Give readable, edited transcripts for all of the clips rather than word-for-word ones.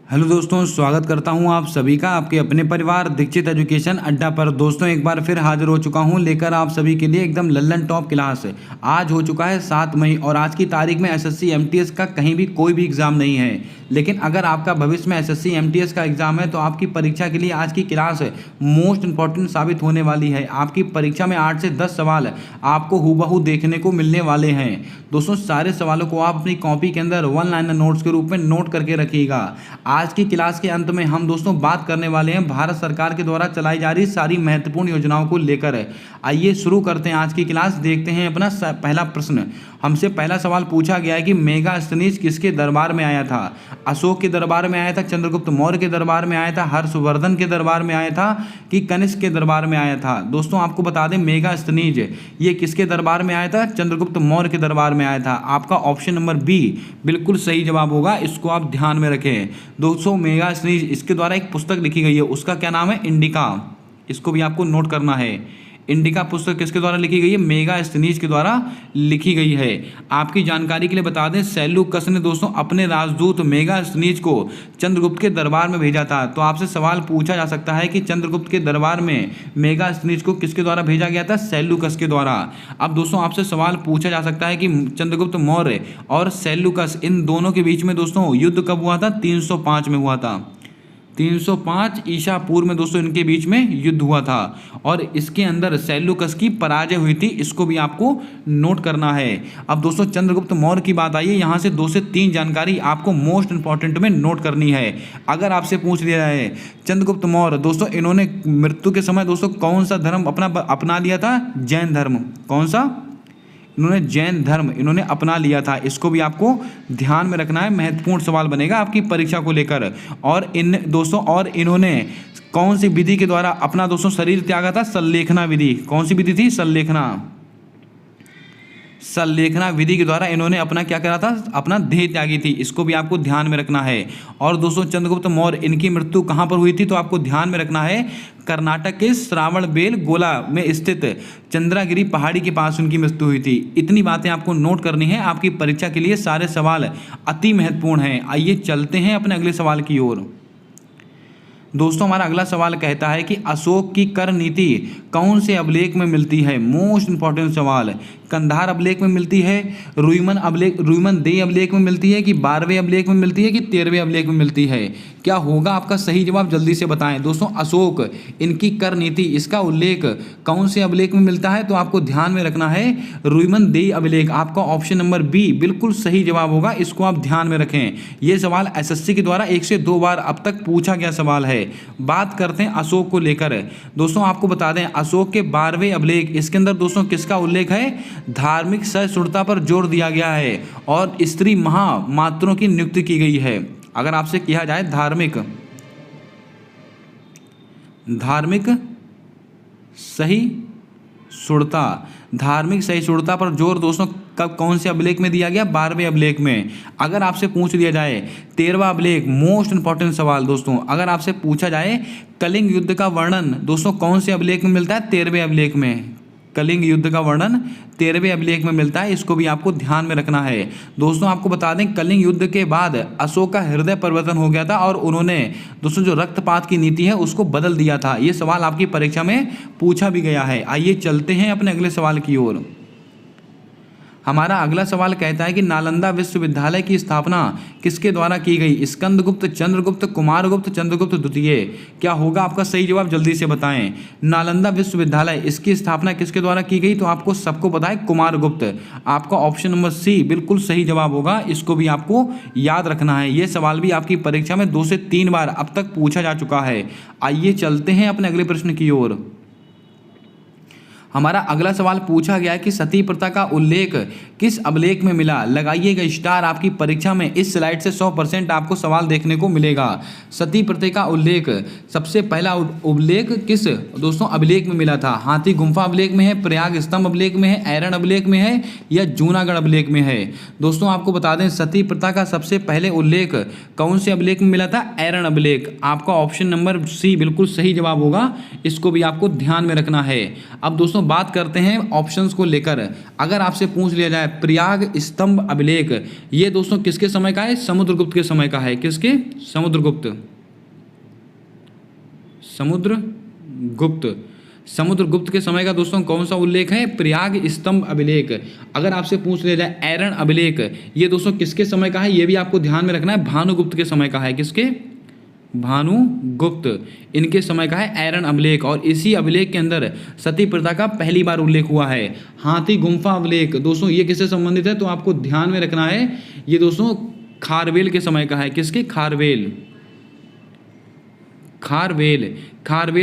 Hello दोस्तों, स्वागत करता हूं आप सभी का आपके अपने परिवार दीक्षित एजुकेशन अड्डा पर। दोस्तों एक बार फिर हाजिर हो चुका हूं लेकर आप सभी के लिए एकदम लल्लन टॉप क्लास। आज हो चुका है 7 मई और आज की तारीख में एसएससी एमटीएस का कहीं भी कोई भी एग्ज़ाम नहीं है। लेकिन अगर आपका भविष्य में एसएससी एमटीएस का एग्ज़ाम है तो आपकी परीक्षा के लिए आज की क्लास मोस्ट इंपॉर्टेंट साबित होने वाली है। आपकी परीक्षा में 8 से 10 सवाल आपको हूबहू देखने को मिलने वाले हैं। दोस्तों सारे सवालों को आप अपनी कॉपी के अंदर वन लाइनर नोट्स के रूप में नोट करके रखिएगा। आज की क्लास के अंत में हम दोस्तों बात करने वाले हैं भारत सरकार के द्वारा चलाई जा रही सारी महत्वपूर्ण योजनाओं को लेकर। आइए शुरू करते हैं आज की क्लास। देखते हैं अपना पहला प्रश्न। हमसे पहला सवाल पूछा गया है कि मेगास्थनीज किसके दरबार में आया था। अशोक के दरबार में आया था, चंद्रगुप्त मौर्य के दरबार में आया था, हर्षवर्धन के दरबार में आया था कि कनिष्क के दरबार में आया था। दोस्तों आपको बता दें मेगास्थनीज ये किसके दरबार में आया था, चंद्रगुप्त मौर्य के दरबार में आया था। आपका ऑप्शन नंबर बी बिल्कुल सही जवाब होगा, इसको आप ध्यान में रखें। दोस्तों मेगास्थनीज इसके द्वारा एक पुस्तक लिखी गई है, उसका क्या नाम है, इंडिका। इसको भी आपको नोट करना है। इंडिका पुस्तक किसके द्वारा लिखी गई है, मेगास्थनीज के द्वारा लिखी गई है। आपकी जानकारी के लिए बता दें सेल्यूकस ने दोस्तों अपने राजदूत मेगास्थनीज को चंद्रगुप्त के दरबार में भेजा था। तो आपसे सवाल पूछा जा सकता है कि चंद्रगुप्त के दरबार में मेगास्थनीज को किसके द्वारा भेजा गया था, सेल्यूकस के द्वारा। अब दोस्तों आपसे सवाल पूछा जा सकता है कि चंद्रगुप्त मौर्य और सेल्यूकस इन दोनों के बीच में दोस्तों युद्ध कब हुआ था, 305 में हुआ था। 305 ईसा पूर्व में दोस्तों इनके बीच में युद्ध हुआ था और इसके अंदर सेल्यूकस की पराजय हुई थी। इसको भी आपको नोट करना है। अब दोस्तों चंद्रगुप्त मौर्य की बात आई है, यहाँ से 2 से 3 जानकारी आपको मोस्ट इंपॉर्टेंट में नोट करनी है। अगर आपसे पूछ लिया जाए चंद्रगुप्त मौर्य दोस्तों इन्होंने मृत्यु के समय दोस्तों कौन सा धर्म अपना लिया था, जैन धर्म। कौन सा, इन्होंने जैन धर्म इन्होंने अपना लिया था। इसको भी आपको ध्यान में रखना है, महत्वपूर्ण सवाल बनेगा आपकी परीक्षा को लेकर। और इन्होंने कौन सी विधि के द्वारा अपना दोस्तों शरीर त्यागा था, सल्लेखना विधि। कौन सी विधि थी, सल्लेखना विधि के द्वारा इन्होंने अपना क्या करा था, अपना देह त्यागी थी। इसको भी आपको ध्यान में रखना है। और दोस्तों चंद्रगुप्त मौर्य इनकी मृत्यु कहाँ पर हुई थी, तो आपको ध्यान में रखना है कर्नाटक के श्रावणबेलगोला में स्थित चंद्रागिरी पहाड़ी के पास उनकी मृत्यु हुई थी। इतनी बातें आपको नोट करनी है, आपकी परीक्षा के लिए सारे सवाल अति महत्वपूर्ण हैं। आइए चलते हैं अपने अगले सवाल की ओर। दोस्तों हमारा अगला सवाल कहता है कि अशोक की कर नीति कौन से अभिलेख में मिलती है। मोस्ट इंपॉर्टेंट सवाल। कंधार अभिलेख में मिलती है, रुइमन देई अभिलेख में मिलती है कि 12वें अभिलेख में मिलती है कि 13वें अभिलेख में मिलती है। क्या होगा आपका सही जवाब, जल्दी से बताएं। दोस्तों अशोक इनकी कर नीति इसका उल्लेख कौन से अभिलेख में मिलता है, तो आपको ध्यान में रखना है रुइमन देई अभिलेख। आपका ऑप्शन नंबर बी बिल्कुल सही जवाब होगा, इसको आप ध्यान में रखें। ये सवाल एसएससी के द्वारा 1 से 2 बार अब तक पूछा गया सवाल है। बात करते हैं अशोक को लेकर। दोस्तों आपको बता दें अशोक के 12वें अभिलेख, इसके अंदर दोस्तों किसका उल्लेख है, धार्मिक सहिष्णुता पर जोर दिया गया है और स्त्री महामात्रों की नियुक्ति की गई है। अगर आपसे कहा जाए धार्मिक सहिष्णुता पर जोर दोस्तों कब कौन से अभिलेख में दिया गया, 12वें अभिलेख में। अगर आपसे पूछ लिया जाए 13वां अभिलेख, मोस्ट इंपॉर्टेंट सवाल दोस्तों, अगर आपसे पूछा जाए कलिंग युद्ध का वर्णन दोस्तों कौन से अभिलेख में मिलता है, 13वें अभिलेख में। कलिंग युद्ध का वर्णन 13वें अभिलेख में मिलता है, इसको भी आपको ध्यान में रखना है। दोस्तों आपको बता दें कलिंग युद्ध के बाद अशोक का हृदय परिवर्तन हो गया था और उन्होंने दोस्तों जो रक्तपात की नीति है उसको बदल दिया था। ये सवाल आपकी परीक्षा में पूछा भी गया है। आइए चलते हैं अपने अगले सवाल की ओर। हमारा अगला सवाल कहता है कि नालंदा विश्वविद्यालय की स्थापना किसके द्वारा की गई, स्कंदगुप्त, चंद्रगुप्त, कुमारगुप्त, चंद्रगुप्त द्वितीय। क्या होगा आपका सही जवाब, जल्दी से बताएं। नालंदा विश्वविद्यालय इसकी स्थापना किसके द्वारा की गई, तो आपको सबको पता है कुमारगुप्त। आपका ऑप्शन नंबर सी बिल्कुल सही जवाब होगा, इसको भी आपको याद रखना है। ये सवाल भी आपकी परीक्षा में 2 से 3 बार अब तक पूछा जा चुका है। आइए चलते हैं अपने अगले प्रश्न की ओर। हमारा अगला सवाल पूछा गया है कि सती प्रथा का उल्लेख किस अभिलेख में मिला। लगाइएगा स्टार, आपकी परीक्षा में इस स्लाइड से 100% आपको सवाल देखने को मिलेगा। सती प्रथा का उल्लेख सबसे पहला उल्लेख किस दोस्तों अभिलेख में मिला था, हाथी गुम्फा अभिलेख में है, प्रयाग स्तंभ अभिलेख में है, ऐरण अभिलेख में है या जूनागढ़ अभिलेख में है। दोस्तों आपको बता दें सती प्रथा का सबसे पहले उल्लेख कौन से अभिलेख में मिला था, ऐरण अभिलेख। आपका ऑप्शन नंबर सी बिल्कुल सही जवाब होगा, इसको भी आपको ध्यान में रखना है। अब दोस्तों दोस्तों बात करते हैं ऑप्शंस को लेकर। अगर आपसे पूछ लिया जाए प्रयाग स्तंभ अभिलेख, ये दोस्तों किसके समय का है? समुद्रगुप्त के समय का है। किसके? समुद्रगुप्त के समय का दोस्तों कौन सा उल्लेख है? प्रयाग स्तंभ अभिलेख। अगर आपसे पूछ लिया जाए ऐरण अभिलेख, ये दोस्तों किसके समय का है? ये भी आपको ध्यान में रखना है, भानुगुप्त के समय का है। किसके? भानुगुप्त, इनके समय का है ऐरण अभिलेख। और इसी अभिलेख के अंदर सती प्रथा का पहली बार उल्लेख हुआ है। हाथी गुम्फा अभिलेख दोस्तों ये किससे संबंधित है? तो आपको ध्यान में रखना है, ये दोस्तों खारवेल के समय का है। किसके? खारवेल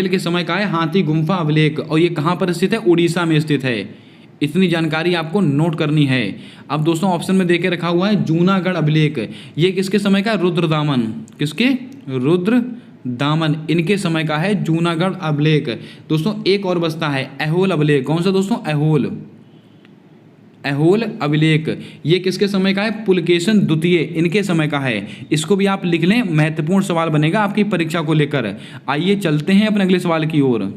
के समय का है हाथी गुम्फा अभिलेख। और ये कहाँ पर स्थित है? उड़ीसा में स्थित है। इतनी जानकारी आपको नोट करनी है। अब दोस्तों ऑप्शन में देके रखा हुआ है जूनागढ़ अभिलेख, ये किसके समय का? रुद्रदामन। किसके? रुद्रदामन, इनके समय का है जूनागढ़ अभिलेख। दोस्तों एक और बचता है ऐहोल अभिलेख। कौन सा दोस्तों? ऐहोल अभिलेख, ये किसके समय का है? पुलकेशन द्वितीय, इनके समय का है। इसको भी आप लिख लें, महत्वपूर्ण सवाल बनेगा आपकी परीक्षा को लेकर। आइए चलते हैं अपने अगले सवाल की ओर।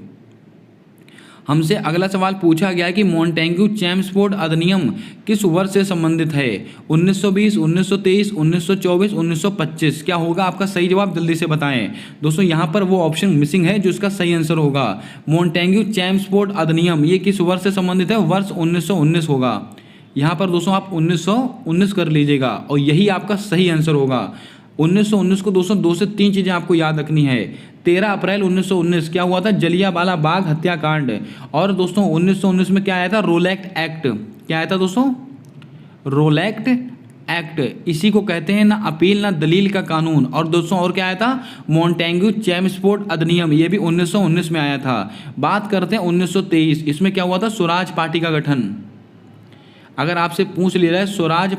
हमसे अगला सवाल पूछा गया है कि मॉन्टेग्यू चैम्सफोर्ड अधिनियम किस वर्ष से संबंधित है? 1920, 1923, 1924, 1925। क्या होगा आपका सही जवाब? जल्दी से बताएं। दोस्तों यहाँ पर वो ऑप्शन मिसिंग है जो इसका सही आंसर होगा। मॉन्टेग्यू चैम्सफोर्ड अधिनियम ये किस वर्ष से संबंधित है? वर्ष 1919 होगा। यहाँ पर दोस्तों आप 1919 कर लीजिएगा और यही आपका सही आंसर होगा। 1919 को दोस्तों 2 से 3 चीज़ें आपको याद रखनी है। 13 अप्रैल 1919 क्या हुआ था? जलियांवाला बाग हत्याकांड। और दोस्तों 1919 में क्या आया था? रोलैक्ट एक्ट। क्या आया था दोस्तों? रोलैक्ट एक्ट। इसी को कहते हैं ना अपील ना दलील का कानून। और दोस्तों और क्या आया था? मॉन्टेग्यू चैम्सफोर्ड अधिनियम, ये भी 1919 में आया था। बात करते हैं 1923, इसमें क्या हुआ था? स्वराज पार्टी का गठन। अगर आपसे पूछ लिया जाए स्वराज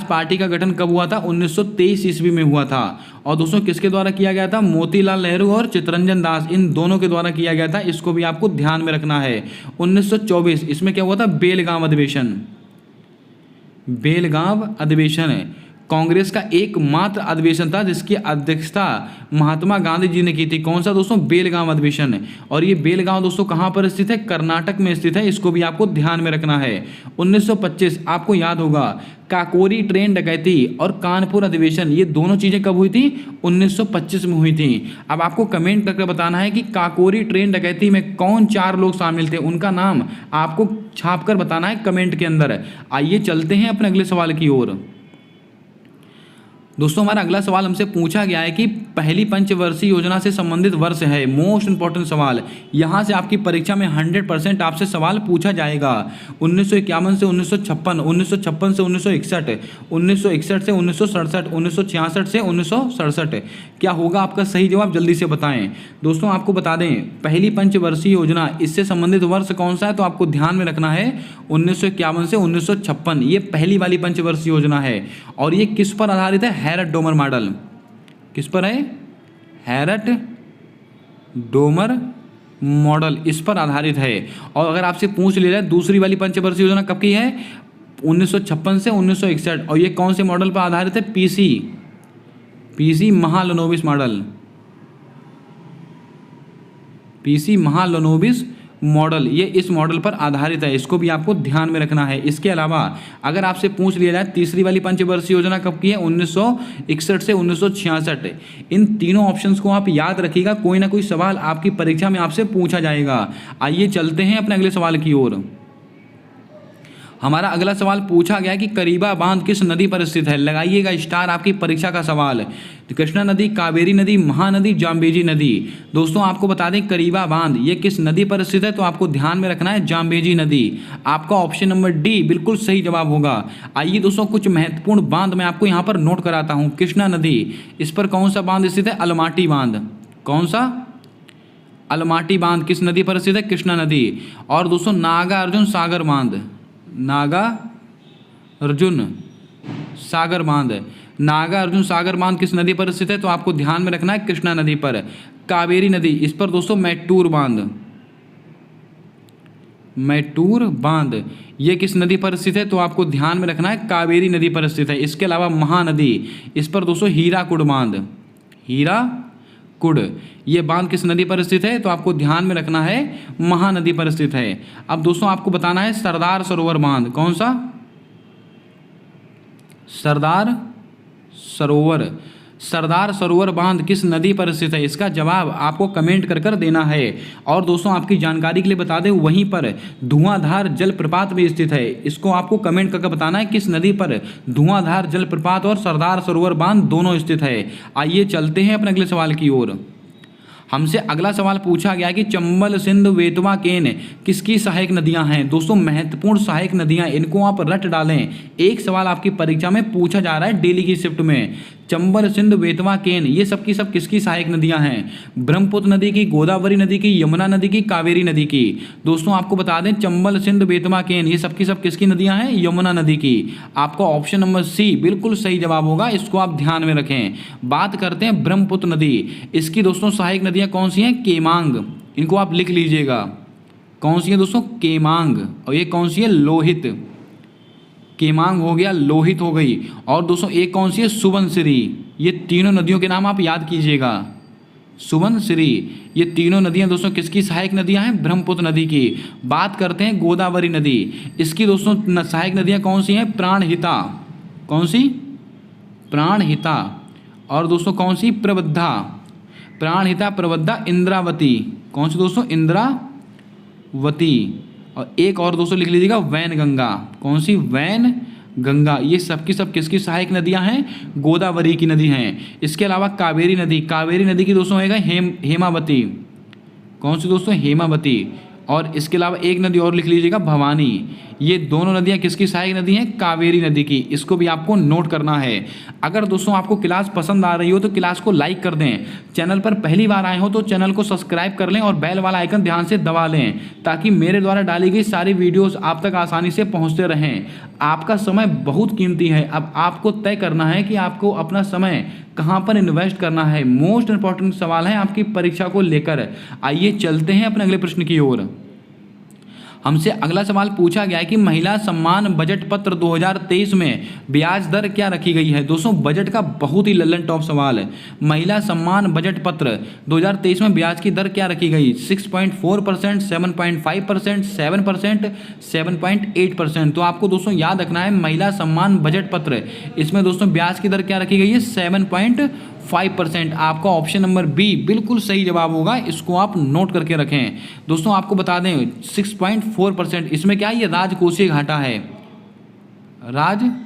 पार्टी का गठन कब हुआ था? 1923 ईस्वी में हुआ था। और दोस्तों किसके द्वारा किया गया था? मोतीलाल नेहरू और चित्तरंजन दास, इन दोनों के द्वारा किया गया था। इसको भी आपको ध्यान में रखना है। 1924 इसमें क्या हुआ था? बेलगाम अधिवेशन कांग्रेस का एकमात्र अधिवेशन था जिसकी अध्यक्षता महात्मा गांधी जी ने की थी। कौन सा दोस्तों? बेलगाम अधिवेशन। और ये बेलगाम दोस्तों कहाँ पर स्थित है? कर्नाटक में स्थित है। इसको भी आपको ध्यान में रखना है। 1925 आपको याद होगा काकोरी ट्रेन डकैती और कानपुर अधिवेशन, ये दोनों चीज़ें कब हुई थी? 1925 में हुई थी। अब आपको कमेंट करके बताना है कि काकोरी ट्रेन डकैती में कौन 4 लोग शामिल थे, उनका नाम आपको छाप कर बताना है कमेंट के अंदर। आइए चलते हैं अपने अगले सवाल की ओर। दोस्तों हमारा अगला सवाल हमसे पूछा गया है कि पहली पंचवर्षीय योजना से संबंधित वर्ष है। मोस्ट इंपॉर्टेंट सवाल, यहाँ से आपकी परीक्षा में 100% आपसे सवाल पूछा जाएगा। 1951 से 1956, 1956 से 1961, 1961 से 1967, 1966 से 1967। क्या होगा आपका सही जवाब? जल्दी से बताएं। दोस्तों आपको बता दें पहली पंचवर्षीय योजना, इससे संबंधित वर्ष कौन सा है? तो आपको ध्यान में रखना है 1951 से 1956, ये पहली वाली पंचवर्षीय योजना है। और ये किस पर आधारित है? हैरट डोमर मॉडल। किस पर है? हैरट डोमर मॉडल, इस पर आधारित है। और अगर आपसे पूछ लिया जाए दूसरी वाली पंचवर्षीय योजना कब की है? 1956 से 1961। और ये कौन से मॉडल पर आधारित है? PC Mahalanobis model. PC Mahalanobis model, ये इस मॉडल पर आधारित है। इसको भी आपको ध्यान में रखना है। इसके अलावा अगर आपसे पूछ लिया जाए तीसरी वाली पंचवर्षीय योजना कब की है? 1961 से 1966। इन तीनों ऑप्शंस को आप याद रखिएगा, कोई ना कोई सवाल आपकी परीक्षा में आपसे पूछा जाएगा। आइए चलते हैं अपने अगले सवाल की ओर। हमारा अगला सवाल पूछा गया कि करीबा बांध किस नदी पर स्थित है? लगाइएगा स्टार, आपकी परीक्षा का सवाल। कृष्णा नदी, कावेरी नदी, महानदी, जाम्बेजी नदी। दोस्तों आपको बता दें करीबा बांध ये किस नदी पर स्थित है? तो आपको ध्यान में रखना है जाम्बेजी नदी। आपका ऑप्शन नंबर डी बिल्कुल सही जवाब होगा। आइए दोस्तों कुछ महत्वपूर्ण बांध मैं आपको यहाँ पर नोट कराता हूँ। कृष्णा नदी, इस पर कौन सा बांध स्थित है? अलमाटी बांध। कौन सा? अलमाटी बांध किस नदी पर स्थित है? कृष्णा नदी। और दोस्तों नागार्जुन सागर बांध, नागार्जुन सागर बांध, नागार्जुन सागर बांध किस नदी पर स्थित है? तो आपको ध्यान में रखना है कृष्णा नदी पर। कावेरी नदी, इस पर दोस्तों मैटूर बांध, ये किस नदी पर स्थित है? तो आपको ध्यान में रखना है कावेरी नदी पर स्थित है। इसके अलावा महानदी, इस पर दोस्तों हीराकुड कुड। ये बांध किस नदी पर स्थित है? तो आपको ध्यान में रखना है महानदी पर स्थित है। अब दोस्तों आपको बताना है सरदार सरोवर बांध कौन सा? सरदार सरोवर बांध किस नदी पर स्थित है? इसका जवाब आपको कमेंट कर कर देना है। और दोस्तों आपकी जानकारी के लिए बता दें, वहीं पर धुआंधार जलप्रपात भी स्थित है। इसको आपको कमेंट करके बताना है किस नदी पर धुआंधार जलप्रपात और सरदार सरोवर बांध दोनों स्थित है। आइए चलते हैं अपने अगले सवाल की ओर। हमसे अगला सवाल पूछा गया कि चंबल, सिंध, बेतवा, केन किसकी सहायक नदियां हैं? दोस्तों महत्वपूर्ण सहायक नदियां, इनको आप रट डालें। एक सवाल आपकी परीक्षा में पूछा जा रहा है डेली की शिफ्ट में। चंबल, सिंध, बेतवा, केन ये सब की सब किसकी सहायक नदियां हैं? ब्रह्मपुत्र नदी की, गोदावरी नदी की, यमुना नदी की, कावेरी नदी की। दोस्तों आपको बता दें चंबल, सिंध, बेतवा, केन ये सब की सब किसकी नदियां हैं? यमुना नदी की। आपका ऑप्शन नंबर सी बिल्कुल सही जवाब होगा, इसको आप ध्यान में रखें। बात करते हैं ब्रह्मपुत्र नदी। इसकी दोस्तों सहायक नदियां कौन सी हैं? केमांग, इनको आप लिख लीजिएगा। कौन सी है दोस्तों? केमांग। और ये कौन सी है? लोहित। केमांग हो गया, लोहित हो गई। और दोस्तों एक कौन सी है? सुबनसिरी। ये तीनों नदियों के नाम आप याद कीजिएगा। सुबनसिरी, ये तीनों नदियां दोस्तों किसकी सहायक नदियां हैं? ब्रह्मपुत्र नदी की। बात करते हैं गोदावरी नदी। इसकी दोस्तों सहायक नदियां कौन सी हैं? प्राणहिता। कौन सी? प्राणहिता। और दोस्तों कौन सी? प्रबुद्धा। प्राणहिता, प्रबुद्धा, इंद्रावती। कौन सी दोस्तों? इंद्रावती। और एक और दोस्तों लिख लीजिएगा वैनगंगा। कौन सी? वैनगंगा। ये सब की सब किसकी सहायक नदियां हैं? गोदावरी की नदी हैं। इसके अलावा कावेरी नदी, कावेरी नदी की दोस्तों होगा हेमावती। कौन सी दोस्तों? हेमावती। और इसके अलावा एक नदी और लिख लीजिएगा भवानी। ये दोनों नदियां किसकी सहायक नदी हैं? कावेरी नदी की। इसको भी आपको नोट करना है। अगर दोस्तों आपको क्लास पसंद आ रही हो तो क्लास को लाइक कर दें। चैनल पर पहली बार आए हो तो चैनल को सब्सक्राइब कर लें और बेल वाला आइकन ध्यान से दबा लें, ताकि मेरे द्वारा डाली गई सारी वीडियोस आप तक आसानी से पहुंचते रहें। आपका समय बहुत कीमती है। अब आपको तय करना है कि आपको अपना समय कहाँ पर इन्वेस्ट करना है। मोस्ट इंपॉर्टेंट सवाल है आपकी परीक्षा को लेकर। आइए चलते हैं अपने अगले प्रश्न की ओर। हमसे अगला सवाल पूछा गया है कि महिला सम्मान बजट पत्र 2023 में ब्याज दर क्या रखी गई है? दोस्तों बजट का बहुत ही लल्लन टॉप सवाल है। महिला सम्मान बजट पत्र 2023 में ब्याज की दर क्या रखी गई? 6.4%, 7.5%, 7%, 7.8%। तो आपको दोस्तों याद रखना है महिला सम्मान बजट पत्र, इसमें दोस्तों ब्याज की दर क्या रखी गई है? 7.5%। आपका ऑप्शन नंबर बी बिल्कुल सही जवाब होगा, इसको आप नोट करके रखें। दोस्तों आपको बता दें 6.4%, इसमें क्या है? ये राजकोषीय घाटा है। राजकोषीय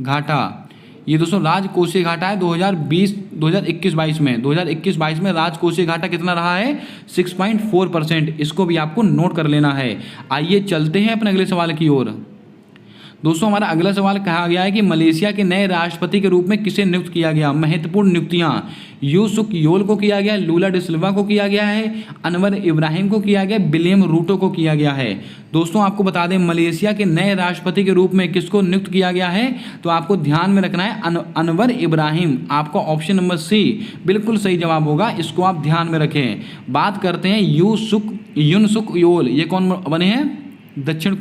घाटा, ये दोस्तों राजकोषीय घाटा है 2021-22 में। 2021-22 में राजकोषीय घाटा कितना रहा है? 6.4%। इसको भी आपको नोट कर लेना है। आइए चलते हैं अपने अगले सवाल की ओर। दोस्तों हमारा अगला सवाल कहा गया है कि मलेशिया के नए राष्ट्रपति के रूप में किसे नियुक्त किया गया? महत्वपूर्ण नियुक्तियां, यूसुफ योल को किया गया, लूला डी सिल्वा को किया गया है, अनवर इब्राहिम को किया गया, विलियम रूटो को किया गया है। दोस्तों आपको बता दें मलेशिया के नए राष्ट्रपति के रूप में किसको नियुक्त किया गया है? तो आपको ध्यान में रखना है अनवर इब्राहिम। आपका ऑप्शन नंबर सी बिल्कुल सही जवाब होगा, इसको आप ध्यान में रखें। बात करते हैं यूनसुक योल, ये कौन बने हैं? दक्षिण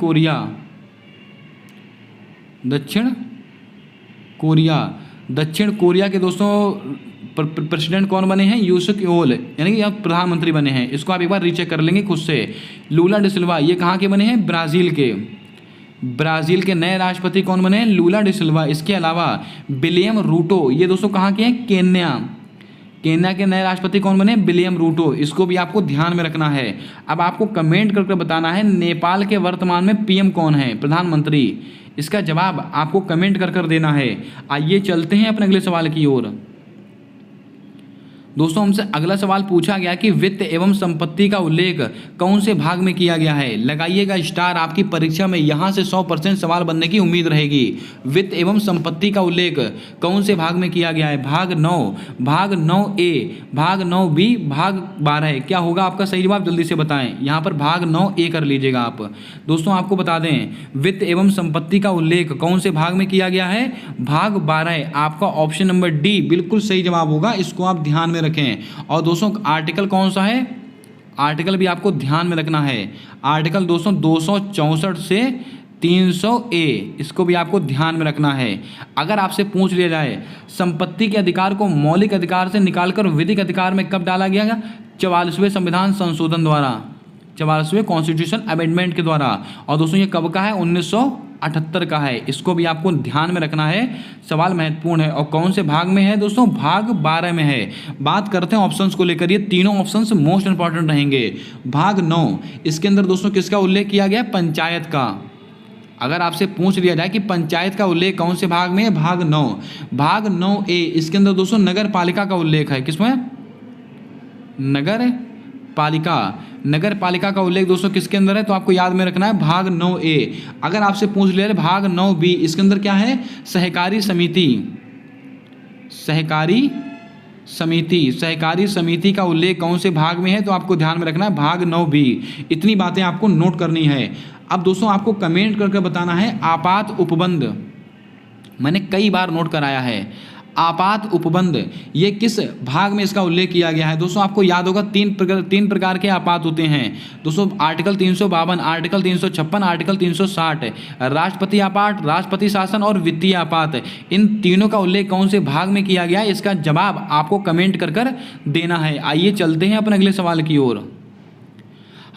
कोरिया के दोस्तों प्रेसिडेंट कौन बने हैं? यूसुफ योल, यानी कि आप प्रधानमंत्री बने हैं। इसको आप एक बार रीचेक कर लेंगे खुद से। लूला डी सिल्वा, ये कहाँ के बने हैं? ब्राज़ील के नए राष्ट्रपति कौन बने हैं? लूला डी सिल्वा। इसके अलावा विलियम रूटो, ये दोस्तों कहाँ के हैं? केन्या के नए राष्ट्रपति कौन बने? William Ruto. इसको भी आपको ध्यान में रखना है। अब आपको कमेंट करके बताना है नेपाल के वर्तमान में पीएम कौन है? प्रधानमंत्री। इसका जवाब आपको कमेंट कर देना है। आइए चलते हैं अपने अगले सवाल की ओर। दोस्तों हमसे अगला सवाल पूछा गया कि वित्त एवं संपत्ति का उल्लेख कौन से भाग में किया गया है? लगाइएगा स्टार, आपकी परीक्षा में यहाँ से 100% सवाल बनने की उम्मीद रहेगी। वित्त एवं संपत्ति का उल्लेख कौन से भाग में किया गया है? भाग 9, भाग 9A, भाग 9B, भाग 12। क्या होगा आपका सही जवाब? जल्दी से बताएं। यहाँ पर भाग 9A कर लीजिएगा आप। दोस्तों आपको बता दें वित्त एवं संपत्ति का उल्लेख कौन से भाग में किया गया है? भाग 12। आपका ऑप्शन नंबर डी बिल्कुल सही जवाब होगा, इसको आप ध्यान में रखें। और दोस्तों आर्टिकल कौन सा है? आर्टिकल भी आपको ध्यान में रखना है। आर्टिकल दोस्तों 264 से 300A, इसको भी आपको ध्यान में रखना है। अगर आपसे पूछ लिया जाए संपत्ति के अधिकार को मौलिक अधिकार से निकालकर विधिक अधिकार में कब डाला गया? 44वें संविधान संशोधन द्वारा, 44वें कॉन्स्टिट्यूशन अमेंडमेंट के द्वारा। और दोस्तों ये कब का है? 1978 का है। इसको भी आपको ध्यान में रखना है, सवाल महत्वपूर्ण है। और कौन से भाग में है दोस्तों? भाग 12 में है। बात करते हैं ऑप्शंस को लेकर, ये तीनों ऑप्शंस मोस्ट इंपॉर्टेंट रहेंगे। भाग 9, इसके अंदर दोस्तों किसका उल्लेख किया गया? पंचायत का। अगर आपसे पूछ लिया जाए कि पंचायत का उल्लेख कौन से भाग में है? भाग 9। भाग 9A, इसके अंदर दोस्तों नगर पालिका का उल्लेख है। किसमें? नगर पालिका। नगर पालिका का उल्लेख दोस्तों किसके अंदर है? तो आपको याद में रखना है भाग 9A। अगर आपसे पूछ लिया जाए भाग 9B, इसके अंदर क्या है? सहकारी समिति। सहकारी समिति, सहकारी समिति का उल्लेख कौन से भाग में है? तो आपको ध्यान में रखना है भाग 9B। इतनी बातें आपको नोट करनी है। अब दोस्तों आपको कमेंट करके बताना है आपात उपबंध। मैंने कई बार नोट कराया है, आपात उपबंध ये किस भाग में इसका उल्लेख किया गया है? दोस्तों आपको याद होगा तीन प्रकार के आपात होते हैं दोस्तों, आर्टिकल 352, आर्टिकल 356, आर्टिकल 360, राष्ट्रपति आपात, राष्ट्रपति शासन और वित्तीय आपात। इन तीनों का उल्लेख कौन से भाग में किया गया है? इसका जवाब आपको कमेंट कर देना है। आइए चलते हैं अपने अगले सवाल की ओर।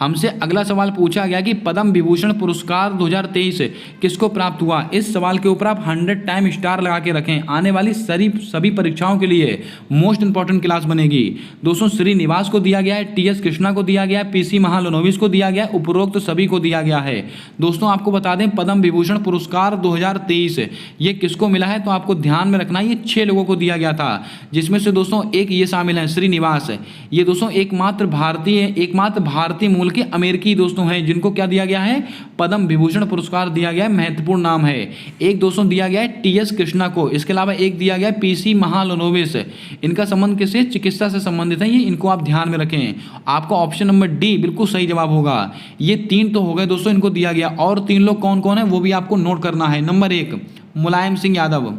हमसे अगला सवाल पूछा गया कि पद्म विभूषण पुरस्कार 2023 किसको प्राप्त हुआ? इस सवाल के ऊपर आप 100 टाइम स्टार लगा के रखें। आने वाली सभी परीक्षाओं के लिए मोस्ट इंपॉर्टेंट क्लास बनेगी। दोस्तों श्रीनिवास को दिया गया है, टी.एस. कृष्णा को दिया गया है, पी.सी. महालनोबिस को दिया गया है, उपरोक्त सभी को दिया गया है। दोस्तों आपको बता दें पद्म विभूषण पुरस्कार 2023 ये किसको मिला है? तो आपको ध्यान में रखना है ये 6 लोगों को दिया गया था, जिसमें से दोस्तों एक ये शामिल है श्रीनिवास। ये दोस्तों एकमात्र भारतीय मूल के अमेरिकी दोस्तों हैं जिनको क्या दिया गया है? पद्म विभूषण पुरस्कार दिया गया है। महत्वपूर्ण नाम है। एक दोस्तों दिया गया है टी.एस. कृष्णा को, इसके अलावा एक दिया गया है पी.सी. महालनोबिस। इनका संबंध किससे? चिकित्सा से संबंधित है। ये इनको आप ध्यान में रखें। आपका ऑप्शन नंबर डी बिल्कुल सही जवाब होगा। ये 3 तो हो गए दोस्तों, इनको दिया गया। और 3 लोग कौन कौन है वो भी आपको नोट करना है। नंबर 1 मुलायम सिंह यादव,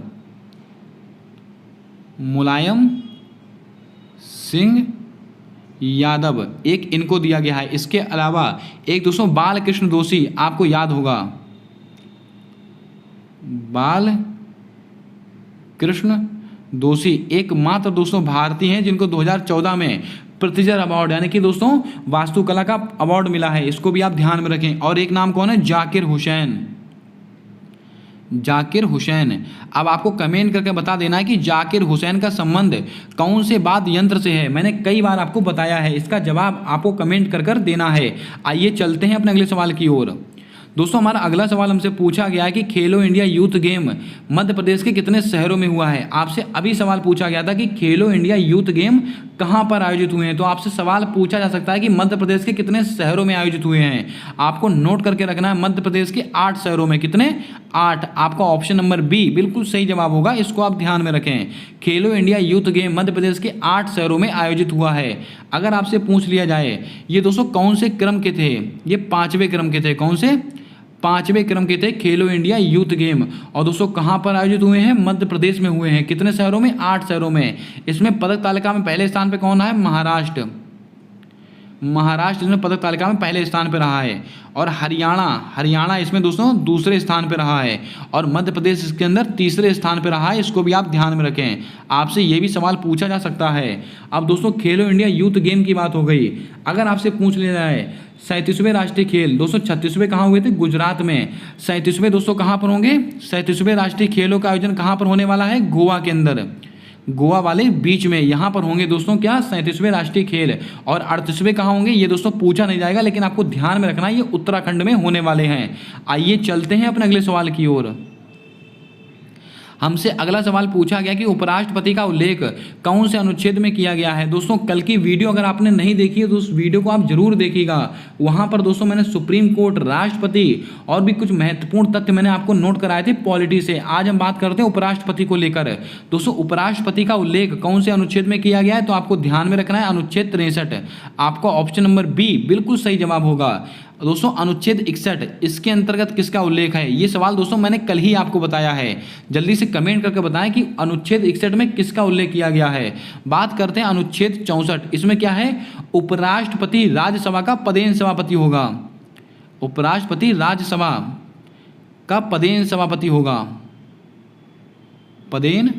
मुलायम सिंह यादव एक इनको दिया गया है। इसके अलावा एक दोस्तों बाल कृष्ण दोषी, आपको याद होगा बाल कृष्ण दोषी एकमात्र दोस्तों भारतीय हैं जिनको 2014 में प्रित्जर अवार्ड यानी कि दोस्तों वास्तुकला का अवार्ड मिला है। इसको भी आप ध्यान में रखें। और एक नाम कौन है? जाकिर हुसैन। जाकिर हुसैन। अब आपको कमेंट करके बता देना है कि जाकिर हुसैन का संबंध कौन से वाद्य यंत्र से है। मैंने कई बार आपको बताया है, इसका जवाब आपको कमेंट कर देना है। आइए चलते हैं अपने अगले सवाल की ओर। दोस्तों हमारा अगला सवाल हमसे पूछा गया है कि खेलो India youth game Madhya Pradesh के कितने शहरों में हुआ है? आपसे अभी सवाल पूछा गया था कि खेलो इंडिया यूथ गेम कहां पर आयोजित हुए हैं। तो आपसे सवाल पूछा जा सकता है कि मध्य प्रदेश के कितने शहरों में आयोजित हुए हैं। आपको नोट करके रखना है मध्य प्रदेश के 8 शहरों में। कितने? 8। आपका ऑप्शन नंबर बी बिल्कुल सही जवाब होगा। इसको आप ध्यान में रखें। खेलो India youth game Madhya Pradesh के 8 शहरों में आयोजित हुआ है। अगर आपसे पूछ लिया जाए ये दोस्तों कौन से क्रम के थे? ये 5वें क्रम के थे। कौन से? 5वें क्रम के थे खेलो इंडिया यूथ गेम। और दोस्तों कहां पर आयोजित हुए हैं? मध्य प्रदेश में हुए हैं। कितने शहरों में? 8 शहरों में। इसमें पदक तालिका में पहले स्थान पे कौन है? महाराष्ट्र। महाराष्ट्र इसमें पदक तालिका में पहले स्थान पर रहा है। और हरियाणा इसमें दोस्तों दूसरे स्थान पर रहा है। और मध्य प्रदेश इसके अंदर तीसरे स्थान पर रहा है। इसको भी आप ध्यान में रखें। आपसे ये भी सवाल पूछा जा सकता है। अब दोस्तों खेलो इंडिया यूथ गेम की बात हो गई। अगर आपसे पूछ लिया जाए 37वें राष्ट्रीय खेल दोस्तों 36वें कहाँ हुए थे? गुजरात में। 37वें दोस्तों कहाँ पर होंगे? 37वें राष्ट्रीय खेलों का आयोजन कहाँ पर होने वाला है? गोवा के अंदर, गोवा वाले बीच में यहाँ पर होंगे दोस्तों क्या? 37वें राष्ट्रीय खेल। और 38वें कहाँ होंगे? ये दोस्तों पूछा नहीं जाएगा, लेकिन आपको ध्यान में रखना है ये उत्तराखंड में होने वाले हैं। आइए चलते हैं अपने अगले सवाल की ओर। हमसे अगला सवाल पूछा गया कि उपराष्ट्रपति का उल्लेख कौन से अनुच्छेद में किया गया है। दोस्तों कल की वीडियो अगर आपने नहीं देखी है तो उस वीडियो को आप जरूर देखिएगा। वहां पर दोस्तों मैंने सुप्रीम कोर्ट, राष्ट्रपति और भी कुछ महत्वपूर्ण तथ्य मैंने आपको नोट कराए थे पॉलिटी से। आज हम बात करते हैं उपराष्ट्रपति को लेकर। दोस्तों उपराष्ट्रपति का उल्लेख कौन से अनुच्छेद में किया गया है? तो आपको ध्यान में रखना है अनुच्छेद 63। आपका ऑप्शन नंबर बी बिल्कुल सही जवाब होगा। दोस्तों अनुच्छेद 61 इसके अंतर्गत किसका उल्लेख है? ये सवाल दोस्तों मैंने कल ही आपको बताया है। जल्दी से कमेंट करके बताएं कि अनुच्छेद 61 में किसका उल्लेख किया गया है। बात करते हैं अनुच्छेद 64। इसमें क्या है? उपराष्ट्रपति राज्यसभा का पदेन सभापति होगा। उपराष्ट्रपति राज्यसभा का पदेन सभापति होगा? पदेन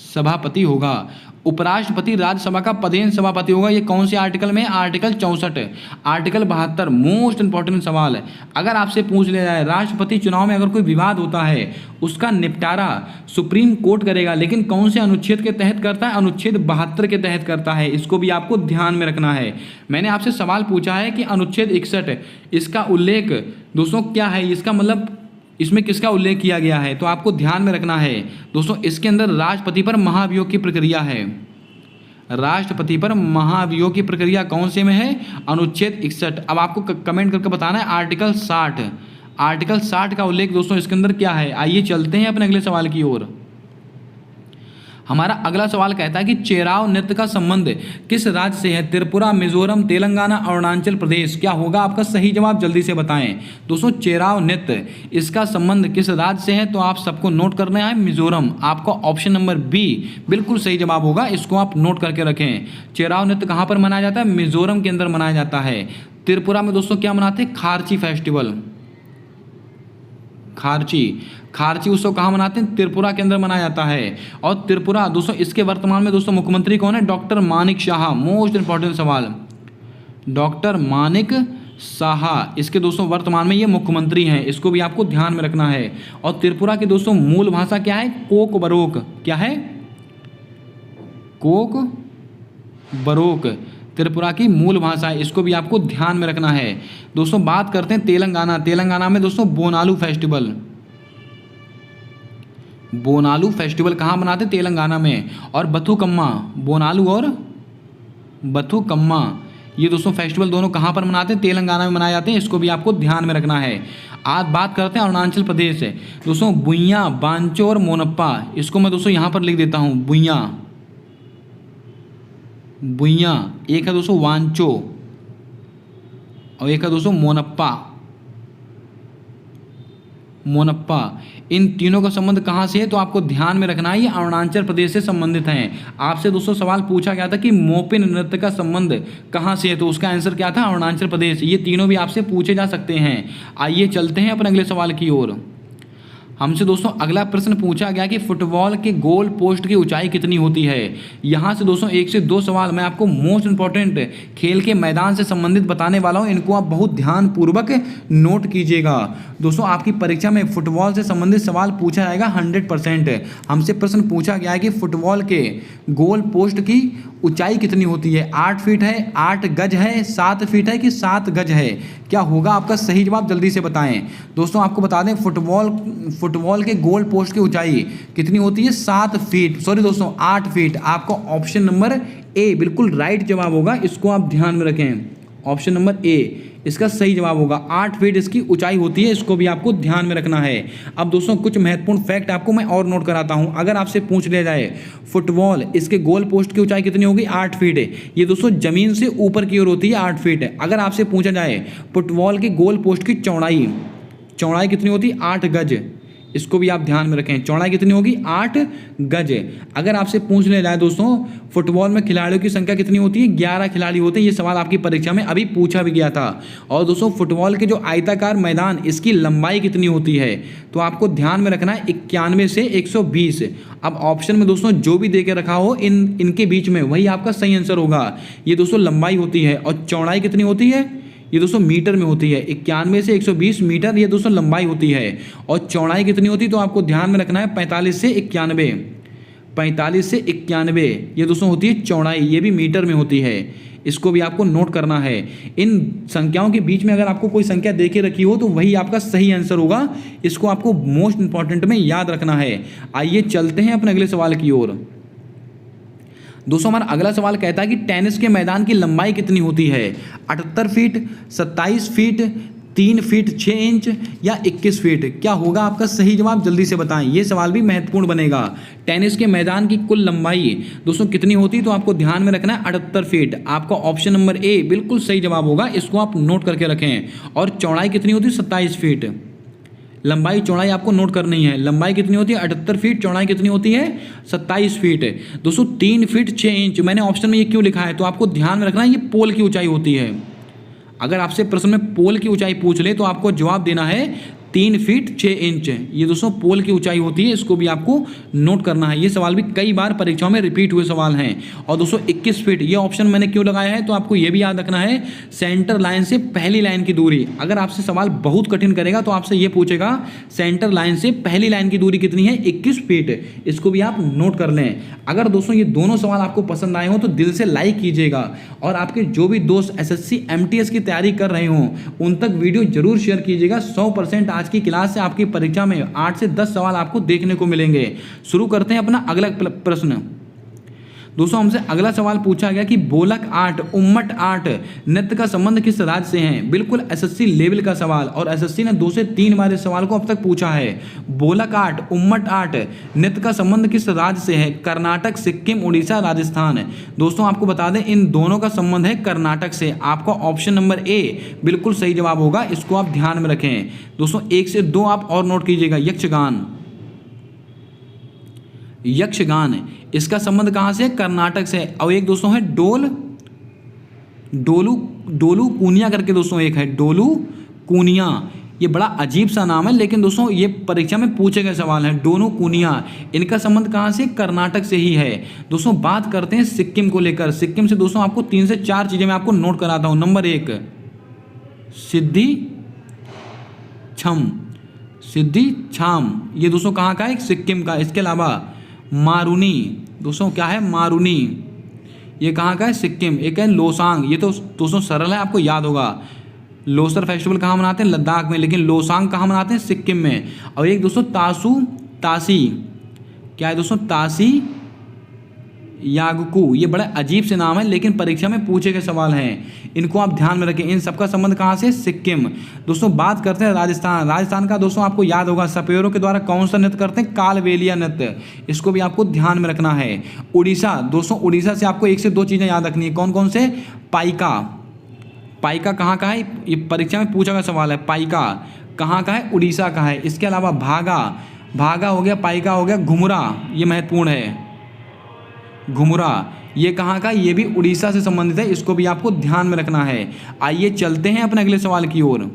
सभापति होगा। उपराष्ट्रपति राज्यसभा का पदेन सभापति होगा। ये कौन से आर्टिकल में? Article 64, article 72। मोस्ट इंपॉर्टेंट सवाल है। अगर आपसे पूछ लिया जाए राष्ट्रपति चुनाव में अगर कोई विवाद होता है उसका निपटारा सुप्रीम कोर्ट करेगा, लेकिन कौन से अनुच्छेद के तहत करता है? अनुच्छेद 72 के तहत करता है। इसको भी आपको ध्यान में रखना है। मैंने आपसे सवाल पूछा है कि अनुच्छेद 61 इसका उल्लेख दोस्तों क्या है, इसका मतलब इसमें किसका उल्लेख किया गया है? तो आपको ध्यान में रखना है दोस्तों, इसके अंदर राष्ट्रपति पर महाभियोग की प्रक्रिया है। राष्ट्रपति पर महाभियोग की प्रक्रिया कौन से में है? अनुच्छेद 61। अब आपको कमेंट करके बताना है आर्टिकल 60। आर्टिकल 60 का उल्लेख दोस्तों इसके अंदर क्या है? आइए चलते हैं अपने अगले सवाल की ओर। हमारा अगला सवाल कहता है कि चेराव नृत्य का संबंध किस राज्य से है? त्रिपुरा, मिजोरम, तेलंगाना, अरुणाचल प्रदेश। क्या होगा आपका सही जवाब? जल्दी से बताएं दोस्तों। चेराव नृत्य इसका संबंध किस राज्य से है? तो आप सबको नोट करना है मिजोरम। आपका ऑप्शन नंबर बी बिल्कुल सही जवाब होगा। इसको आप नोट करके रखें। चेराव नृत्य कहाँ पर मनाया जाता है? मिजोरम के अंदर मनाया जाता है। त्रिपुरा में दोस्तों क्या मनाते हैं? खारची फेस्टिवल। खारची उत्सव कहाँ मनाते हैं? त्रिपुरा के अंदर मनाया जाता है। और त्रिपुरा दोस्तों इसके वर्तमान में दोस्तों मुख्यमंत्री कौन है? Doctor Manik Shah. Most important सवाल, डॉक्टर मानिक शाह इसके दोस्तों वर्तमान में ये मुख्यमंत्री हैं। इसको भी आपको ध्यान में रखना है। और त्रिपुरा की दोस्तों मूल भाषा क्या है? Coke baroque. क्या है? कोक बरोक त्रिपुरा की मूल भाषा है। इसको भी आपको ध्यान में रखना है। दोस्तों बात करते हैं तेलंगाना। तेलंगाना में दोस्तों बोनालू फेस्टिवल। बोनालू फेस्टिवल कहाँ मनाते? तेलंगाना में। और बथुकम्मा, बोनालू और बथुकम्मा ये दोस्तों फेस्टिवल दोनों कहाँ पर मनाते हैं? तेलंगाना में मनाए जाते हैं। इसको भी आपको ध्यान में रखना है। आज बात करते हैं अरुणाचल प्रदेश से। दोस्तों बुइया, बांचो और मोनप्पा, इसको मैं दोस्तों यहाँ पर लिख देता हूँ। बुइया एक है दोस्तों वांचो और एक है दोस्तों मोनप्पा। इन तीनों का संबंध कहाँ से है? तो आपको ध्यान में रखना है ये अरुणाचल प्रदेश से संबंधित हैं। आपसे दोस्तों सवाल पूछा गया था कि मोपिन नृत्य का संबंध कहाँ से है? तो उसका आंसर क्या था? अरुणाचल प्रदेश। ये तीनों भी आपसे पूछे जा सकते हैं। आइए चलते हैं अपने अगले सवाल की ओर। हमसे दोस्तों अगला प्रश्न पूछा गया कि फुटबॉल के गोल पोस्ट की ऊंचाई कितनी होती है? यहाँ से दोस्तों 1 से 2 सवाल मैं आपको मोस्ट इंपॉर्टेंट खेल के मैदान से संबंधित बताने वाला हूँ। इनको आप बहुत ध्यानपूर्वक नोट कीजिएगा। दोस्तों आपकी परीक्षा में फुटबॉल से संबंधित सवाल पूछा जाएगा 100%। हमसे प्रश्न पूछा गया है कि फुटबॉल के गोल पोस्ट की ऊंचाई कितनी होती है? 8 फीट है, 8 गज है, 7 फीट है कि 7 गज है? क्या होगा आपका सही जवाब? जल्दी से बताएं। दोस्तों आपको बता दें फुटबॉल के गोल पोस्ट की ऊंचाई कितनी होती है? 7 फीट, सॉरी दोस्तों 8 फीट। आपका ऑप्शन नंबर ए बिल्कुल राइट जवाब होगा। इसको आप ध्यान में रखें। ऑप्शन नंबर ए इसका सही जवाब होगा। 8 फीट इसकी ऊंचाई होती है। इसको भी आपको ध्यान में रखना है। अब दोस्तों कुछ महत्वपूर्ण फैक्ट आपको मैं और नोट कराता हूं। अगर आपसे पूछ लिया जाए फुटबॉल इसके गोल पोस्ट की ऊंचाई कितनी होगी? 8 फीट है। ये दोस्तों जमीन से ऊपर की ओर होती है, 8 फीट है। अगर आपसे पूछा जाए फुटबॉल के गोल पोस्ट की चौड़ाई कितनी होती है? 8 गज। इसको भी आप ध्यान में रखें। चौड़ाई कितनी होगी? 8 गज। अगर आपसे पूछ लिया जाए दोस्तों फुटबॉल में खिलाड़ियों की संख्या कितनी होती है? 11 खिलाड़ी होते हैं। ये सवाल आपकी परीक्षा में अभी पूछा भी गया था। और दोस्तों फुटबॉल के जो आयताकार मैदान इसकी लंबाई कितनी होती है? तो आपको ध्यान में रखना है 91 से 120। अब ऑप्शन में दोस्तों जो भी दे के रखा हो इनके बीच में वही आपका सही आंसर होगा। ये दोस्तों लंबाई होती है। और चौड़ाई कितनी होती है? ये दोस्तों मीटर में होती है। 91 से 120 मीटर ये दोस्तों लंबाई होती है। और चौड़ाई कितनी होती है? तो आपको ध्यान में रखना है 45 से 91। 45 से 91 ये दोस्तों होती है चौड़ाई। ये भी मीटर में होती है। इसको भी आपको नोट करना है। इन संख्याओं के बीच में अगर आपको कोई संख्या दे के रखी हो तो वही आपका सही आंसर होगा। इसको आपको मोस्ट इंपॉर्टेंट में याद रखना है। आइए चलते हैं अपने अगले सवाल की ओर। दोस्तों हमारा अगला सवाल कहता है कि टेनिस के मैदान की लंबाई कितनी होती है? 78 फीट, 27 फीट, 3 फीट 6 इंच या 21 फीट? क्या होगा आपका सही जवाब? जल्दी से बताएं। ये सवाल भी महत्वपूर्ण बनेगा। टेनिस के मैदान की कुल लंबाई दोस्तों कितनी होती है? तो आपको ध्यान में रखना है 78 फीट। आपका ऑप्शन नंबर ए बिल्कुल सही जवाब होगा। इसको आप नोट करके रखें। और चौड़ाई कितनी होती है? 27 फीट। लंबाई चौड़ाई आपको नोट करनी है। लंबाई कितनी होती है? 78 फीट। चौड़ाई कितनी होती है? 27 फीट। दोस्तों 3 फीट 6 इंच मैंने ऑप्शन में ये क्यों लिखा है? तो आपको ध्यान में रखना है ये पोल की ऊंचाई होती है। अगर आपसे प्रश्न में पोल की ऊंचाई पूछ ले तो आपको जवाब देना है 3 फीट 6 इंच। ये दोस्तों पोल की ऊंचाई होती है, इसको भी आपको नोट करना है। ये सवाल भी कई बार परीक्षाओं में रिपीट हुए सवाल हैं। और दोस्तों 21 फीट ये ऑप्शन मैंने क्यों लगाया है, तो आपको ये भी याद रखना है सेंटर लाइन से पहली लाइन की दूरी। अगर आपसे सवाल बहुत कठिन करेगा तो आपसे ये पूछेगा सेंटर लाइन से पहली लाइन की दूरी कितनी है, 21 फीट। इसको भी आप नोट कर लें। अगर दोस्तों ये दोनों सवाल आपको पसंद आए हों तो दिल से लाइक कीजिएगा, और आपके जो भी दोस्त SSC MTS की तैयारी कर रहे हों उन तक वीडियो जरूर शेयर कीजिएगा। 100% आज की क्लास से आपकी परीक्षा में 8 से 10 सवाल आपको देखने को मिलेंगे। शुरू करते हैं अपना अगला प्रश्न। दोस्तों हमसे अगला सवाल पूछा गया कि बोलक आर्ट, उम्मट आर्ट नृत्य का संबंध किस राज्य से है। बिल्कुल SSC लेवल का सवाल, और SSC ने 2 से 3 बार इस सवाल को अब तक पूछा है। बोलक आर्ट, उम्मट आर्ट नृत्य का संबंध किस राज्य से है। कर्नाटक, सिक्किम, उड़ीसा, राजस्थान। दोस्तों आपको बता दें इन दोनों का संबंध है कर्नाटक से। आपका ऑप्शन नंबर ए बिल्कुल सही जवाब होगा, इसको आप ध्यान में रखें। दोस्तों 1 से 2 आप और नोट कीजिएगा। यक्षगान, यक्षगान इसका संबंध कहां से है, कर्नाटक से। और एक दोस्तों है डोलू कूनिया करके दोस्तों एक है डोलू कूनिया। ये बड़ा अजीब सा नाम है, लेकिन दोस्तों ये परीक्षा में पूछे गए सवाल है। डोलू कूनिया इनका संबंध कहां से, कर्नाटक से ही है। दोस्तों बात करते हैं सिक्किम को लेकर। सिक्किम से दोस्तों आपको 3 से 4 चीजें मैं आपको नोट कराता हूं। नंबर 1 सिद्धि छाम, ये दोस्तों कहाँ का है, सिक्किम का। इसके अलावा मारूनी, दोस्तों क्या है, मारूनी ये कहाँ का है, सिक्किम। एक है लोसांग, ये तो दोस्तों सरल है, आपको याद होगा। लोसर फेस्टिवल कहाँ मनाते हैं, लद्दाख में, लेकिन लोसांग कहाँ मनाते हैं, सिक्किम में। और एक दोस्तों तासी, क्या है दोस्तों, तासी यागकू। ये बड़े अजीब से नाम है, लेकिन परीक्षा में पूछे गए सवाल हैं, इनको आप ध्यान में रखें। इन सबका संबंध कहाँ से, सिक्किम। दोस्तों बात करते हैं राजस्थान। राजस्थान का दोस्तों आपको याद होगा सपेरों के द्वारा कौन सा नृत्य करते हैं, कालबेलिया नृत्य। इसको भी आपको ध्यान में रखना है। उड़ीसा, दोस्तों उड़ीसा से आपको 1 से 2 चीज़ें याद रखनी है। कौन कौन से, पाइका कहाँ का है, ये परीक्षा में पूछा गया सवाल है। पाइका कहाँ का है, उड़ीसा का है। इसके अलावा भागा हो गया, पाइका हो गया। घुमरा ये महत्वपूर्ण है, घुमरा ये कहाँ का, ये भी उड़ीसा से संबंधित है, इसको भी आपको ध्यान में रखना है। आइए चलते हैं अपने अगले सवाल की ओर।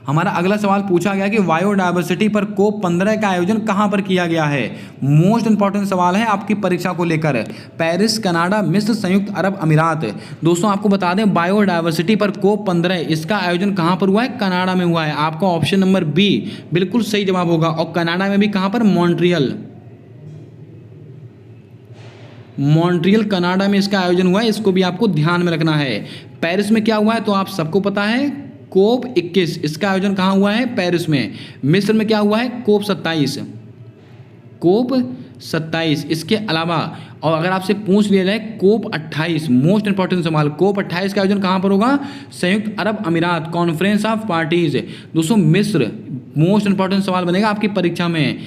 हमारा अगला सवाल पूछा गया कि बायोडायवर्सिटी पर COP 15 का आयोजन कहाँ पर किया गया है। मोस्ट इंपॉर्टेंट सवाल है आपकी परीक्षा को लेकर। पेरिस, कनाडा, मिस्र, संयुक्त अरब अमीरात। दोस्तों आपको बता दें बायोडायवर्सिटी पर COP 15 इसका आयोजन कहाँ पर हुआ है, कनाडा में हुआ है। आपका ऑप्शन नंबर बी बिल्कुल सही जवाब होगा। और कनाडा में भी कहाँ पर, मॉन्ट्रियल कनाडा में इसका आयोजन हुआ है, इसको भी आपको ध्यान में रखना है। पेरिस में क्या हुआ है तो आप सबको पता है, COP 21 इसका आयोजन कहाँ हुआ है, पेरिस में। मिस्र में क्या हुआ है, COP 27। इसके अलावा और अगर आपसे पूछ लिया जाए COP 28, मोस्ट इंपॉर्टेंट सवाल, COP 28 का आयोजन कहाँ पर होगा, संयुक्त अरब अमीरात, कॉन्फ्रेंस ऑफ पार्टीज। दोस्तों मिस्र मोस्ट इंपॉर्टेंट सवाल बनेगा आपकी परीक्षा में।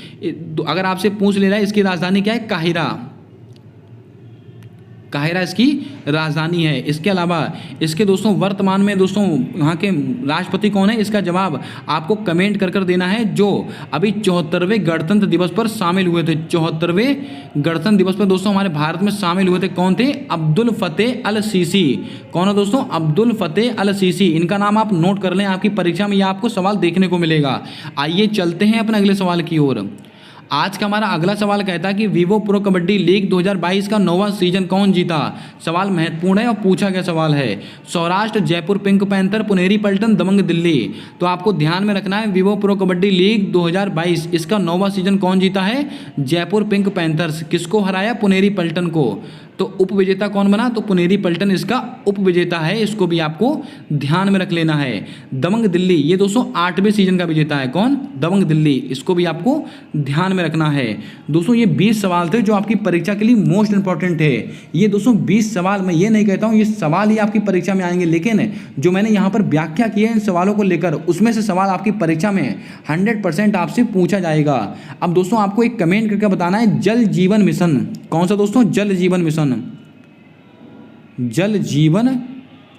अगर आपसे पूछ लिया जाए इसकी राजधानी क्या है, काहिरा इसकी राजधानी है। इसके अलावा इसके दोस्तों वर्तमान में दोस्तों यहाँ के राष्ट्रपति कौन है, इसका जवाब आपको कमेंट कर देना है। जो अभी 74वें गणतंत्र दिवस पर शामिल हुए थे, 74वें गणतंत्र दिवस पर दोस्तों हमारे भारत में शामिल हुए थे, कौन थे, अब्दुल फतेह अल सीसी। कौन है दोस्तों, अब्दुल फतेह अल सीसी। इनका नाम आप नोट कर लें, आपकी परीक्षा में यह आपको सवाल देखने को मिलेगा। आइए चलते हैं अपने अगले सवाल की ओर। आज का हमारा अगला सवाल कहता है कि विवो प्रो कबड्डी लीग 2022 का 9वां सीजन कौन जीता। सवाल महत्वपूर्ण है और पूछा गया सवाल है। सौराष्ट्र, जयपुर पिंक पैंथर, पुनेरी पल्टन, दबंग दिल्ली। तो आपको ध्यान में रखना है विवो प्रो कबड्डी लीग 2022 इसका 9वां सीजन कौन जीता है, जयपुर पिंक पैंथर्स। किसको हराया, पुनेरी पल्टन को। तो उपविजेता कौन बना, तो पुनेरी पल्टन इसका उपविजेता है, इसको भी आपको ध्यान में रख लेना है। दबंग दिल्ली ये दोस्तों 8वें सीजन का विजेता है, कौन, दबंग दिल्ली। इसको भी आपको ध्यान में रखना है। दोस्तों ये 20 सवाल थे जो आपकी परीक्षा के लिए मोस्ट इंपॉर्टेंट है। ये दोस्तों 20 सवाल, मैं ये नहीं कहता हूँ ये सवाल ही आपकी परीक्षा में आएंगे, लेकिन जो मैंने यहाँ पर व्याख्या की है इन सवालों को लेकर, उसमें से सवाल आपकी परीक्षा में 100% आपसे पूछा जाएगा। अब दोस्तों आपको एक कमेंट करके बताना है जल जीवन मिशन, कौन सा दोस्तों, जल जीवन मिशन। जल जीवन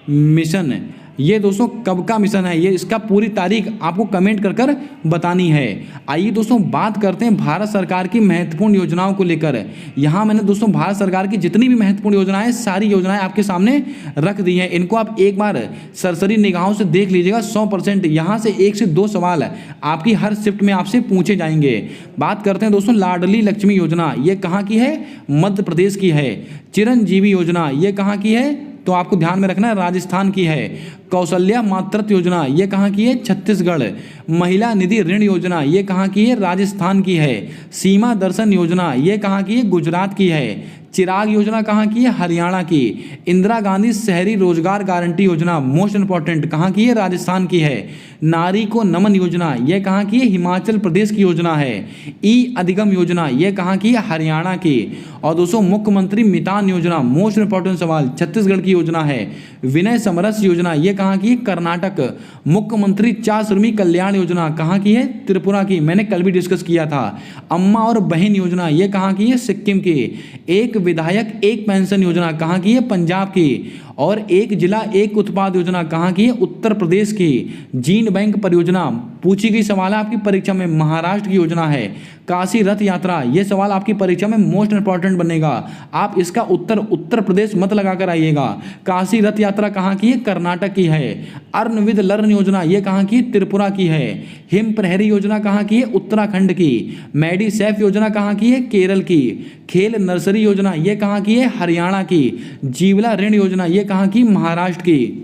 मिशन ये दोस्तों कब का मिशन है, ये इसका पूरी तारीख आपको कमेंट कर कर बतानी है। आइए दोस्तों बात करते हैं भारत सरकार की महत्वपूर्ण योजनाओं को लेकर। यहाँ मैंने दोस्तों भारत सरकार की जितनी भी महत्वपूर्ण योजनाएं, सारी योजनाएं आपके सामने रख दी हैं। इनको आप एक बार सरसरी निगाहों से देख लीजिएगा। 100% यहाँ से 1 से 2 सवाल आपकी हर शिफ्ट में आपसे पूछे जाएंगे। बात करते हैं दोस्तों लाडली लक्ष्मी योजना, ये कहाँ की है, मध्य प्रदेश की है। चिरंजीवी योजना ये कहाँ की है, तो आपको ध्यान में रखना है राजस्थान की है। कौशल्या मातृत्व योजना ये कहाँ की है, छत्तीसगढ़। महिला निधि ऋण योजना ये कहाँ की है, राजस्थान की है। सीमा दर्शन योजना ये कहाँ की है, गुजरात की है। चिराग योजना कहाँ की है, हरियाणा की। इंदिरा गांधी शहरी रोजगार गारंटी योजना मोस्ट इंपॉर्टेंट कहाँ की है, राजस्थान की है। नारी को नमन योजना ये कहाँ की है, हिमाचल प्रदेश की योजना है। ई अधिगम योजना ये कहाँ की है, हरियाणा की। और दोस्तों मुख्यमंत्री मितान योजना मोस्ट इंपॉर्टेंट सवाल, छत्तीसगढ़ की योजना है। विनय समरस योजना ये कहाँ की है, कर्नाटक। मुख्यमंत्री चा श्रमिक कल्याण योजना कहाँ की है, त्रिपुरा की, मैंने कल भी डिस्कस किया था। अम्मा और बहन योजना ये कहाँ की है, सिक्किम की। एक विधायक एक पेंशन योजना कहाँ की है, पंजाब की। और एक जिला एक उत्पाद योजना कहाँ की है, उत्तर प्रदेश की। जीन बैंक परियोजना पूछी गई सवाल है आपकी परीक्षा में, महाराष्ट्र की योजना है। काशी रथ यात्रा ये सवाल आपकी परीक्षा में मोस्ट इंपॉर्टेंट बनेगा, आप इसका उत्तर उत्तर प्रदेश मत लगाकर आइएगा। काशी रथ यात्रा कहाँ की है, कर्नाटक की है। अर्न विद लर्न योजना ये कहाँ की है, त्रिपुरा की है। हिम प्रहरी योजना कहाँ की है, उत्तराखंड की। मेडी सेफ योजना कहाँ की है, केरल की। खेल नर्सरी योजना ये कहाँ की है, हरियाणा की। जीवला ऋण योजना ये कहाँ की, महाराष्ट्र की।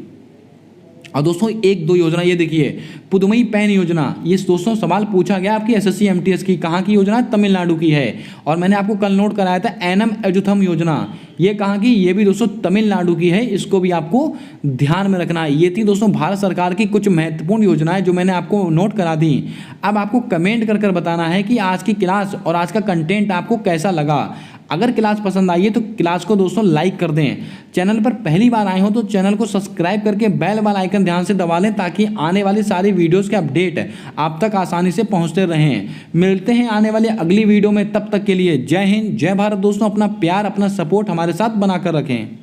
और दोस्तों 1-2 योजना ये देखिए, पुदुमई पैन योजना, ये दोस्तों सवाल पूछा गया आपकी एसएससी एमटीएस की, कहाँ की योजना, तमिलनाडु की है। और मैंने आपको कल नोट कराया था एनम एजुथम योजना, ये कहाँ की, ये भी दोस्तों तमिलनाडु की है, इसको भी आपको ध्यान में रखना है। ये थी दोस्तों भारत सरकार की कुछ महत्वपूर्ण योजनाएं जो मैंने आपको नोट करा दी। अब आपको कमेंट कर कर बताना है कि आज की क्लास और आज का कंटेंट आपको कैसा लगा। अगर क्लास पसंद आई है तो क्लास को दोस्तों लाइक कर दें। चैनल पर पहली बार आए हो तो चैनल को सब्सक्राइब करके बेल वाला आइकन ध्यान से दबा लें, ताकि आने वाली सारी वीडियोस के अपडेट आप तक आसानी से पहुंचते रहें। मिलते हैं आने वाले अगली वीडियो में, तब तक के लिए जय हिंद जय भारत। दोस्तों अपना प्यार अपना सपोर्ट हमारे साथ बनाकर रखें।